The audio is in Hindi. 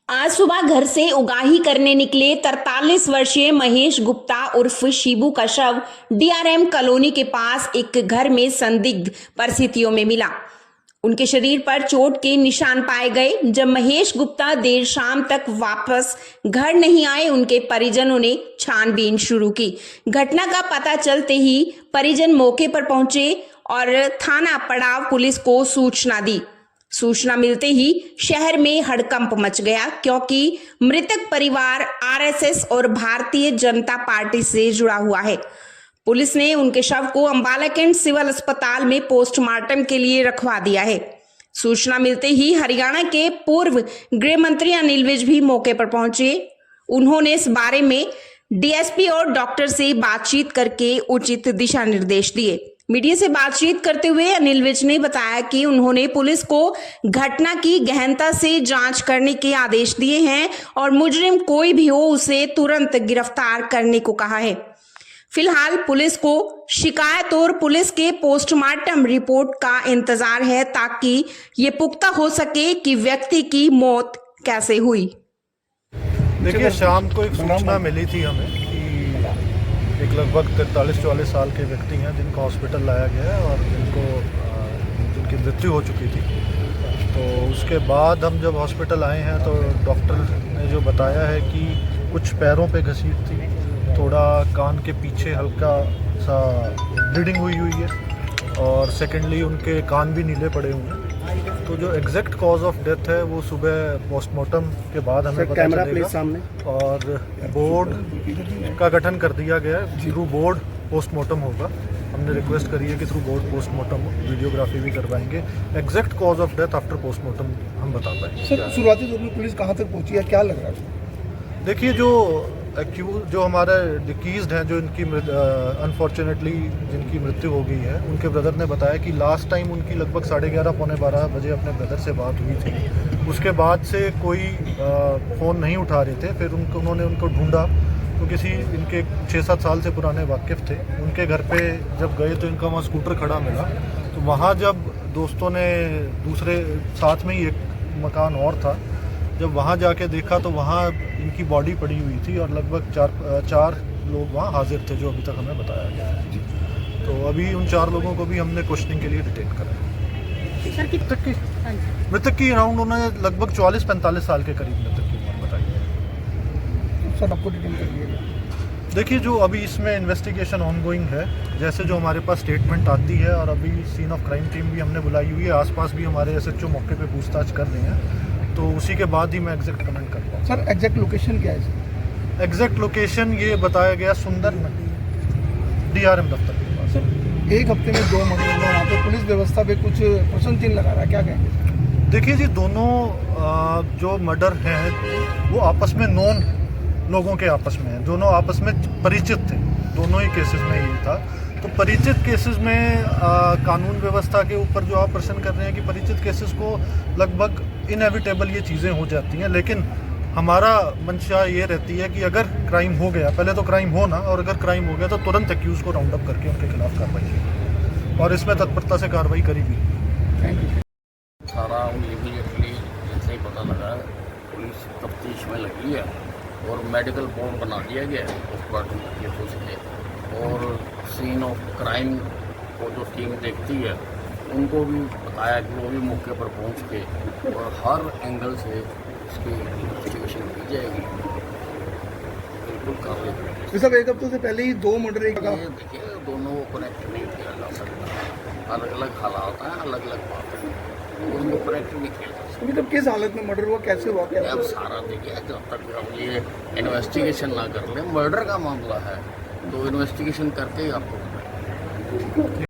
आज सुबह घर से उगाही करने निकले 43 वर्षीय महेश गुप्ता उर्फ शिबू का शव डीआरएम कॉलोनी के पास एक घर में संदिग्ध परिस्थितियों में मिला। उनके शरीर पर चोट के निशान पाए गए। जब महेश गुप्ता देर शाम तक वापस घर नहीं आए, उनके परिजनों ने छानबीन शुरू की। घटना का पता चलते ही परिजन मौके पर पहुंचे और थाना पड़ाव पुलिस को सूचना दी। सूचना मिलते ही शहर में हड़कंप मच गया, क्योंकि मृतक परिवार आरएसएस और भारतीय जनता पार्टी से जुड़ा हुआ है। पुलिस ने उनके शव को अंबाला कैंट सिविल अस्पताल में पोस्टमार्टम के लिए रखवा दिया है। सूचना मिलते ही हरियाणा के पूर्व गृह मंत्री अनिल विज भी मौके पर पहुंचे। उन्होंने इस बारे में डीएसपी और डॉक्टर से बातचीत करके उचित दिशा निर्देश दिए। मीडिया से बातचीत करते हुए अनिल विज ने बताया कि उन्होंने पुलिस को घटना की गहनता से जांच करने के आदेश दिए हैं और मुजरिम कोई भी हो उसे तुरंत गिरफ्तार करने को कहा है। फिलहाल पुलिस को शिकायत और पुलिस के पोस्टमार्टम रिपोर्ट का इंतजार है, ताकि ये पुख्ता हो सके कि व्यक्ति की मौत कैसे हुई। देखिए, शाम को एक सूचना मिली थी हमें कि एक लगभग 43-44 साल के व्यक्ति हैं जिनको हॉस्पिटल लाया गया है और जिनकी मृत्यु हो चुकी थी। तो उसके बाद हम जब हॉस्पिटल आए हैं तो डॉक्टर ने जो बताया है कि कुछ पैरों पे घसीट थी, थोड़ा कान के पीछे हल्का सा ब्लीडिंग हुई है और सेकेंडली उनके कान भी नीले पड़े हुए हैं। तो जो एग्जैक्ट कॉज ऑफ डेथ है वो सुबह पोस्टमार्टम के बाद हमें पता चलेगा सामने। और बोर्ड का गठन कर दिया गया है, थ्रू बोर्ड पोस्टमार्टम होगा। हमने रिक्वेस्ट करी है कि थ्रू बोर्ड पोस्टमार्टम हो, वीडियोग्राफी भी करवाएंगे। Exact cause of death after postmortem हम बता पाएंगे। सर, शुरुआती दौर में पुलिस कहाँ तक पहुंची है, क्या लग रहा है? देखिए, जो हमारे डिकीज्ड हैं, जो इनकी अनफॉर्चुनेटली जिनकी मृत्यु हो गई है, उनके ब्रदर ने बताया कि लास्ट टाइम उनकी लगभग 11:30 पौने 12 बजे अपने ब्रदर से बात हुई थी। उसके बाद से कोई फ़ोन नहीं उठा रहे थे। फिर उन्होंने उनको ढूंढा तो किसी इनके 6-7 साल से पुराने वाकिफ़ थे, उनके घर पे जब गए तो इनका वहाँ स्कूटर खड़ा मिला। तो वहाँ जब दोस्तों ने दूसरे साथ में ही एक मकान और था, जब वहाँ जाके देखा तो वहाँ इनकी बॉडी पड़ी हुई थी और लगभग चार लोग वहाँ हाजिर थे, जो अभी तक हमें बताया गया है। तो अभी उन 4 लोगों को भी हमने क्वेश्चनिंग के लिए डिटेन करा है। मृतक की अराउंड उन्होंने लगभग 44-45 साल के करीब मृतक की उम्र बताई है। सर, आपको डिटेन कर दिया? देखिए, जो अभी इसमें इन्वेस्टिगेशन ऑनगोइंग है, जैसे जो हमारे पास स्टेटमेंट आती है, और अभी सीन ऑफ क्राइम टीम भी हमने बुलाई हुई है, आसपास भी हमारे एसएचओ मौके पे पूछताछ कर रहे हैं, तो उसी के बाद ही मैं एग्जैक्ट कमेंट कर पाऊँ। सर, एग्जैक्ट लोकेशन क्या है? एग्जैक्ट लोकेशन ये बताया गया सुंदर डीआरएम दफ्तर के पास। सर, एक हफ्ते में 2 मर्डर हुआ, वहाँ पे पुलिस व्यवस्था पे कुछ प्रश्न चिन्ह लगा रहा है, क्या कहेंगे? देखिए जी, दोनों जो मर्डर हैं वो आपस में नॉन लोगों के आपस में हैं, दोनों आपस में परिचित थे। दोनों ही केसेस में ये था। तो परिचित केसेस में कानून व्यवस्था के ऊपर जो आप प्रश्न कर रहे हैं कि परिचित केसेस को लगभग इनएविटेबल ये चीज़ें हो जाती हैं, लेकिन हमारा मंशा ये रहती है कि अगर क्राइम हो गया, पहले तो क्राइम हो ना, और अगर क्राइम हो गया तो तुरंत एक्यूज़ को राउंड अप करके उनके खिलाफ कार्रवाई की और इसमें तत्परता से कार्रवाई करी भी। Thank you. सारा इमीडिएटली जैसे ही पता लगा, पुलिस तफ्तीश में लगी है और मेडिकल बोर्ड बना दिया गया है पोस्टमार्टम करके उसके, और सीन ऑफ क्राइम को जो टीम देखती है उनको भी बताया कि वो भी मौके पर पहुंच के और हर एंगल से इसकी इन्वेस्टिगेशन की जाएगी। बिल्कुल कार्रवाई करेंगे। सर, एक हफ्ते से पहले ही 2 मर्डर देखिए, दोनों को कनेक्ट नहीं किया जा सकता। अलग अलग हालात हैं, अलग अलग बातें हैं, उनको कनेक्ट नहीं किया जा सकता। अभी तब किस हालत में मर्डर हुआ, कैसे हुआ, क्या? अब सारा देखिए, जब तक हम ये इन्वेस्टिगेशन ना कर ले, मर्डर का मामला है तो इन्वेस्टिगेशन करके ही आपको बताएंगे।